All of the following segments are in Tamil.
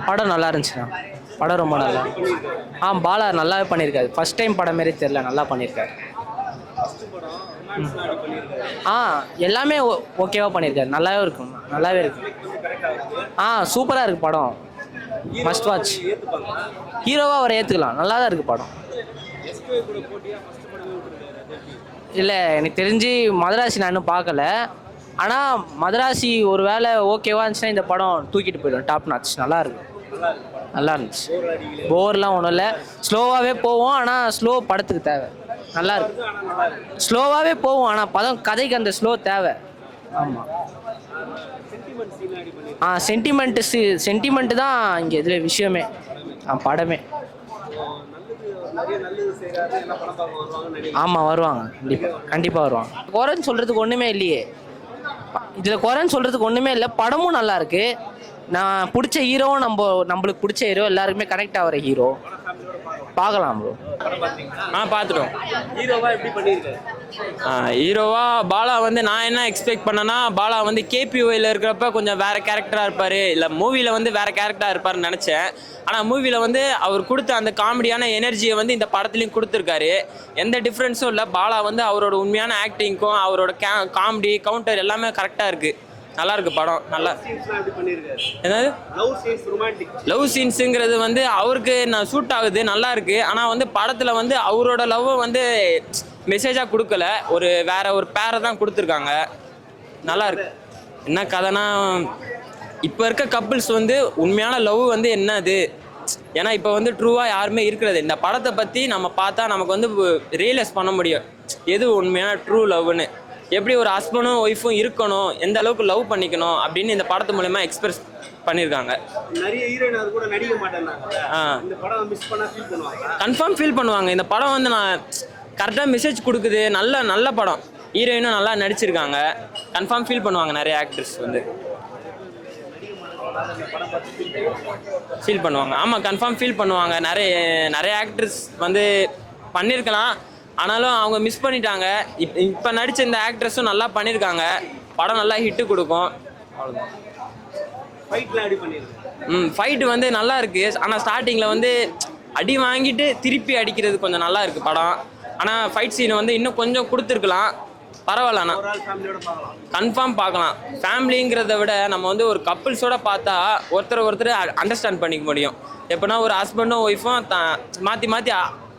படம் நல்லா இருந்துச்சுண்ணா. படம் ரொம்ப நல்லா. பாலா நல்லாவே பண்ணியிருக்காரு. ஃபர்ஸ்ட் டைம் படம் மாரி தெரியல, நல்லா பண்ணியிருக்காரு. ஆ எல்லாமே ஓகேவா பண்ணியிருக்காரு. நல்லாவே இருக்கும், நல்லாவே இருக்கு. சூப்பராக இருக்கு படம். Must watch. ஹீரோவாக அவரை ஏற்றுக்கலாம், நல்லா தான் இருக்கு படம். இல்லை, எனக்கு தெரிஞ்சு மதராசி நான் இன்னும் பார்க்கல. ஆனால் மதராசி ஒரு வேளை ஓகேவா இருந்துச்சுன்னா இந்த படம் தூக்கிட்டு போயிடும். டாப் நாட்ச், நல்லா இருக்கு, நல்லா இருந்துச்சு. போர்லாம் ஒன்றும் இல்லை, ஸ்லோவாகவே போவோம். ஆனால் ஸ்லோ படத்துக்கு தேவை. நல்லா இருக்கு, ஸ்லோவாகவே போவோம். ஆனால் படம் கதைக்கு அந்த ஸ்லோ தேவை. ஆமாம். சென்டிமெண்ட்டு தான் இங்கே இதில் விஷயமே. படமே. ஆமாம், வருவாங்க. கண்டிப்பாக வருவாங்க. குறைன்னு சொல்கிறதுக்கு ஒன்றுமே இல்லையே இதில். குறைன்னு சொல்கிறதுக்கு ஒன்றுமே இல்லை. படமும் நல்லா இருக்கு. நான் பிடிச்ச ஹீரோவும் நம்மளுக்கு பிடிச்ச ஹீரோ, எல்லாருக்குமே கனெக்ட் ஆகிற ஹீரோ. பார்க்கலாம் ப்ரோ. பார்த்துட்டோம். ஹீரோவா பாலா வந்து நான் என்ன எக்ஸ்பெக்ட் பண்ணேன்னா, பாலா வந்து கேபிஓயில் இருக்கிறப்ப கொஞ்சம் வேற கேரக்டராக இருப்பார், இல்லை மூவியில் வந்து வேற கேரக்டராக இருப்பார்னு நினச்சேன். ஆனால் மூவியில் வந்து அவர் கொடுத்த அந்த காமெடியான எனர்ஜியை வந்து இந்த படத்துலையும் கொடுத்துருக்காரு. எந்த டிஃப்ரென்ஸும் இல்லை. பாலா வந்து அவரோட உண்மையான ஆக்டிங்க்கும் அவரோட காமெடி கவுண்டர் எல்லாமே கரெக்டாக இருக்குது. நல்லா இருக்கு படம். நல்லா என்னது லவ் சீன்ஸுங்கிறது வந்து அவருக்கு நான் சூட் ஆகுது, நல்லா இருக்கு. ஆனால் வந்து படத்தில் வந்து அவரோட லவ்வை வந்து மெசேஜாக கொடுக்கல, ஒரு வேற ஒரு பேரை தான் கொடுத்துருக்காங்க. நல்லா இருக்கு. என்ன கதைனா, இப்போ இருக்க கப்புள்ஸ் வந்து உண்மையான லவ் வந்து என்னது, ஏன்னா இப்போ வந்து ட்ரூவாக யாருமே இருக்கிறது. இந்த படத்தை பற்றி நம்ம பார்த்தா நமக்கு வந்து ரியலைஸ் பண்ண முடியும் எது உண்மையான ட்ரூ லவ்னு. எப்படி ஒரு ஹஸ்பண்டும் ஒய்ஃபும் இருக்கணும், எந்த அளவுக்கு லவ் பண்ணிக்கணும் அப்படின்னு இந்த படத்து மூலமா எக்ஸ்பிரஸ் பண்ணியிருக்காங்க. நிறைய ஹீரோயினர் கூட நடிக்க மாட்டேன்னாங்க. இந்த படம் மிஸ் பண்ணா ஃபீல் பண்ணுவாங்க. கன்ஃபார்ம் ஃபீல் பண்ணுவாங்க. இந்த படம் வந்து நான் கரெக்டாக மெசேஜ் கொடுக்குது. நல்ல படம். ஹீரோயினும் நல்லா நடிச்சிருக்காங்க. கன்ஃபார்ம் ஃபீல் பண்ணுவாங்க நிறைய ஆக்டர்ஸ் வந்து ஃபீல் பண்ணுவாங்க. ஆமாம், கன்ஃபார்ம் ஃபீல் பண்ணுவாங்க. நிறைய ஆக்டர்ஸ் வந்து பண்ணியிருக்கலாம், ஆனாலும் அவங்க மிஸ் பண்ணிட்டாங்க. இப்போ நடித்த இந்த ஆக்ட்ரஸும் நல்லா பண்ணியிருக்காங்க. படம் நல்லா ஹிட்டு கொடுக்கும். ஃபைட்டு வந்து நல்லா இருக்குது. ஆனால் ஸ்டார்டிங்கில் வந்து அடி வாங்கிட்டு திருப்பி அடிக்கிறது கொஞ்சம் நல்லா இருக்குது படம். ஆனால் ஃபைட் சீனை வந்து இன்னும் கொஞ்சம் கொடுத்துருக்கலாம், பரவாயில்ல. ஆனால் கன்ஃபார்ம் பார்க்கலாம். ஃபேமிலிங்கிறத விட நம்ம வந்து ஒரு கப்புள்ஸோட பார்த்தா ஒருத்தர் அண்டர்ஸ்டாண்ட் பண்ணிக்க முடியும். எப்போனா ஒரு ஹஸ்பண்டும் ஒய்ஃபும் மாற்றி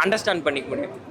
அண்டர்ஸ்டாண்ட் பண்ணிக்க முடியும்.